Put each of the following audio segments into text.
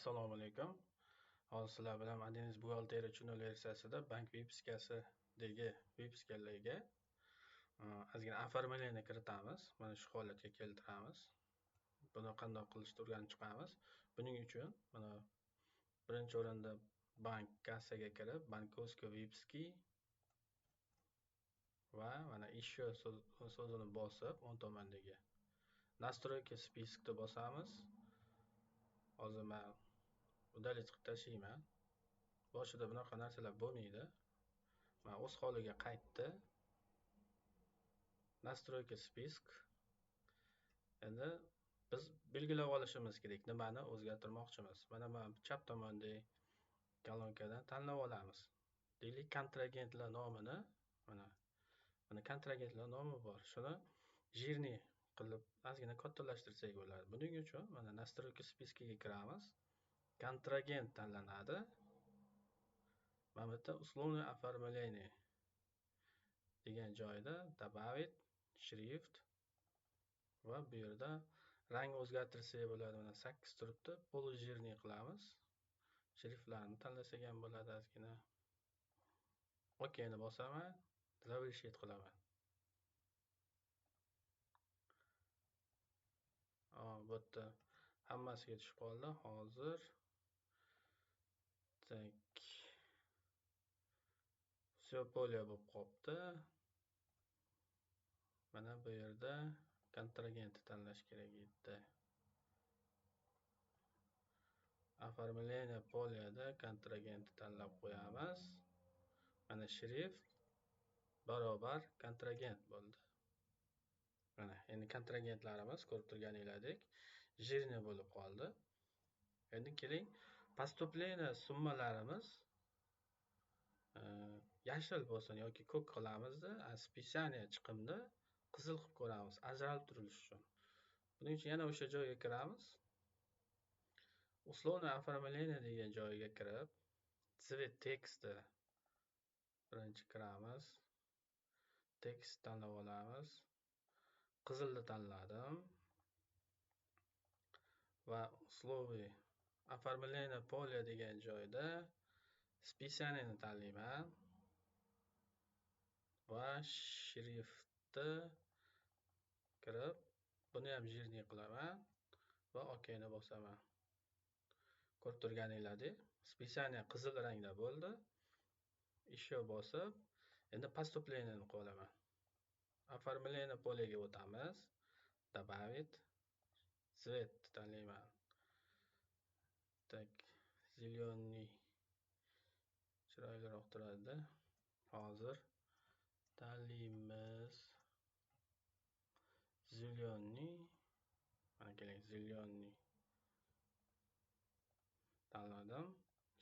Assalomu alaykum. Hozir sizlar bilan Adeniz buxgalteriya tushunil versiyasida bank vipiskadagi vipiskalarga ozgina оформление kiritamiz. Mana shu holatga keltiramiz. Buni qanday qilishni o'rganib chiqamiz. Buning uchun mana birinchi o'rinda bank kassaga kirib, bankovskiy vipiski va mana еще so'zini bosib, o'ng tomondagi настройки spiskni bosamiz. Hozir men udalить qilib tashlayman. Boshida bunaqa narsalar bo'lmaydi. Men o'z holiga qaytdi. Настройки spisk. Endi biz belgilab olishimiz kerak, nimani o'zgartirmoqchimiz. Mana men chap tomondagi kolonkadan tanlab olamiz. Deylik, kontragentlar nomini, mana kontragentlar nomi bor. Shuni jирный qilib ozgina kattalashtirsak bo'ladi. Buning uchun mana настройки spiskiga kiramiz. Kontragent tanlanadi. Mana bu yerda условное оформление degan joyda добавить shrift va bu yerda rang o'zgartirsak bo'ladi. Mana 8 turibdi. Полужирный qilamiz. Shriftlarni tanlasak ham bo'ladi ozgina. OK ni bosaman, завершить qilaman. Bu yerda hammasiga tushib qoldi. Hozir tak все поле bo'lib qolibdi. Mana bu yerda kontragent tanlash kerak edi. Оформление poleda kontragent tanlab qo'yamiz. Mana shrift barobar kontragent bo'ldi. Mana endi kontragentlarimiz ko'rib turganinglardek jирный bo'lib qoldi. Endi keling, поступление summalarimiz yashil bo'lsin yoki ko'k qilamizda, списание chiqimni qizil qilib ko'ramiz, ajralib turilishi uchun. Buning uchun yana o'sha joyga kiramiz. Условное оформление degan joyga kirib, цвет teksti birinchi kiramiz. Tekst tanlab olamiz. Qizilni tanladim. Va условие оформление поле degan joyda списаниeni tanlayman. Va shriftni kirib, buni ham jирный qilaman va OK ni bosaman. Ko'rib turganinglardek, списание qizil rangda bo'ldi. Еще bosib, endi поступление ni qo'llaman. Оформление полеga o'tamiz. Добавить цвет tanlayman. Tak, зеленый chiroyliroq turadi. Hozir tanlaymiz. Зеленый. Mana keling, зеленый tanladim.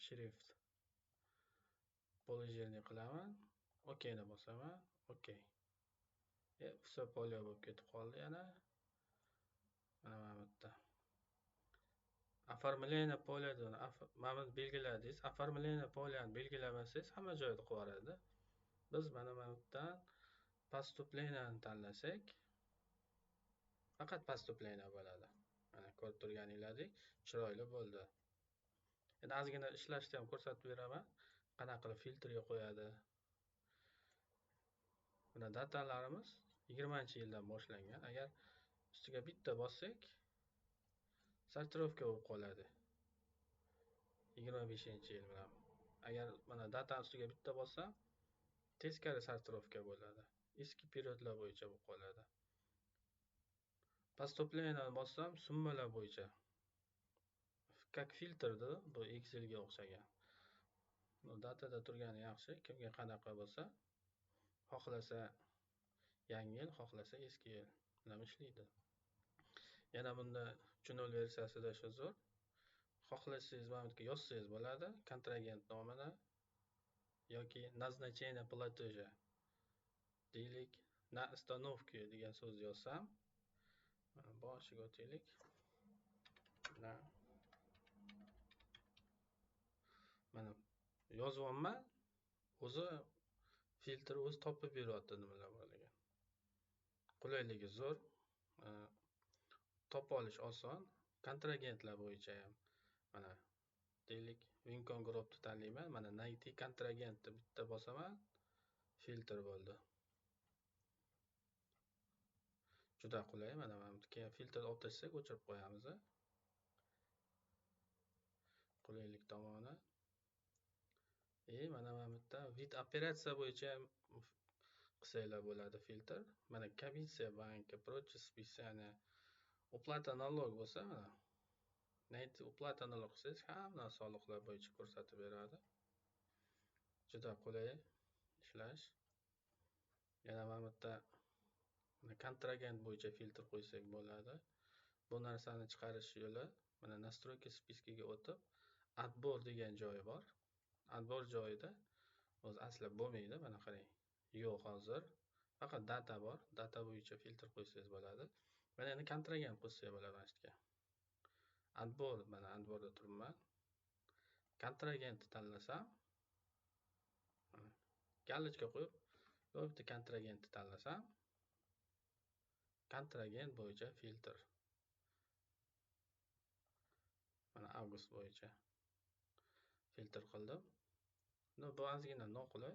Shrift полужирный qilaman. OK ni bosaman. OK. Все polе bo'lib ketib qoldi yana. Mana bu yerda. Оформление poledan mana belgiladingiz. Оформление poleni belgilamasangiz hamma joyda qilib yuboradi. Biz mana bu yerdan поступлениeni tanlasak, faqat поступление bo'ladi. Mana ko'rib turganinglardek chiroyli bo'ldi. Endi ozgina ishlashni ham ko'rsatib beraman. Qanaqa qilib filtrga qo'yadi. Mana datalarimiz 20-yildan boshlangan. Agar ustiga bitta bossak, sortirovka bo'lib qoladi. 25-yil bilan. Agar mana data ustiga bitta bossam, teskari sortirovka bo'ladi. Eski periodlar bo'yicha bo'lib qoladi. Поступление bossam, summalar bo'yicha. Как filtrda bu Excelga o'xshagan. Bu datada turgani yaxshi. Kimga qanaqa bo'lsa, xohlasa yangi yil, xohlasa eski yil bilan ishlaydi. Yana bunda tushunil versiyasida shu zo'r. Xohlasangiz mana bu yerga yozsangiz bo'ladi, kontragent nomini yoki назначение платежа. Deylik, na остановке degan so'z yozsam, boshiga o'taylik. Mana yozyapman. O'zi filtr o'zi topib beryapti nimalar borligini. Qulayligi zo'r. Topib olish oson. Kontragentlar bo'yicha ham mana deylik Wincon Group'ni tanlayman. Mana Naiti kontragentni bitta bosaman, filtr bo'ldi. Juda qulay. Mana keyin filtrni olib tashlasak o'chirib qo'yamiz. Qulaylik tomoni. Mana bu yerda vid operatsiya bo'yicha ham qilsanglar bo'ladi filtr. Mana комиссия banki, прочие списания, uplata налог bo'lsa, mana Naiti uplata налог qilsangiz hamma soliqlar bo'yicha ko'rsatib beradi. Juda qulay ishlash. Yana mana bu yerda kontragent bo'yicha filtr qo'ysak bo'ladi. Bu narsani chiqarish yo'li mana настройки spiskiga o'tib, отбор degan joyi bor. Отбор joyida o'zi aslab bo'lmaydi, mana qarang. Yo'q hozir. Faqat data bor. Data bo'yicha filtr qo'ysangiz bo'ladi. Mana endi kontragent qo'ysak bo'ladi mana shu yerga. Отбор, mana отборda turibman. Kontragentni tanlasam, galочка qo'yib, bu yerda kontragentni tanlasam, kontragent bo'yicha filtr. Mana avgust bo'yicha filtr qildim. Bu ozgina noqulay.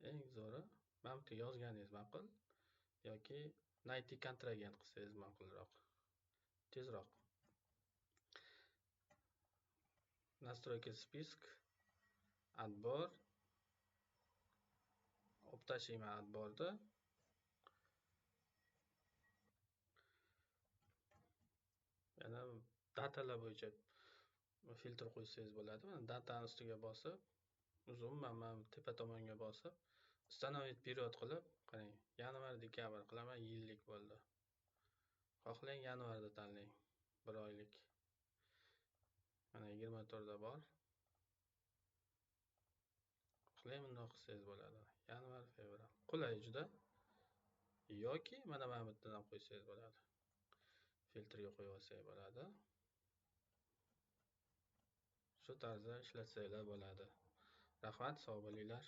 Eng zo'ri mana bu yerga yozganingiz ma'qul yoki Naiti kontragent qilsangiz ma'qulroq. Tezroq. Настройки список, отбор. Olib tashlayman отборni. Yana datalar bo'yicha filtr qo'ysangiz bo'ladi. Mana datani ustiga bosib, umuman mana tepa tomonga bosib, установить период qilib, qarang, yanvar, dekabr qilaman, yillik bo'ldi. Xohlang yanvarda tanlang, 1 oylik. Mana 24 da bor. Xohlang bundoq qilsangiz bo'ladi. Yanvar, fevral. Qulay juda. Yoki mana bu yerdan ham qo'ysangiz bo'ladi. Filtrga qo'yib olsangiz bo'ladi. Shu tarzda ishlatsanglar bo'ladi. Rahmat, sog' bo'linglar.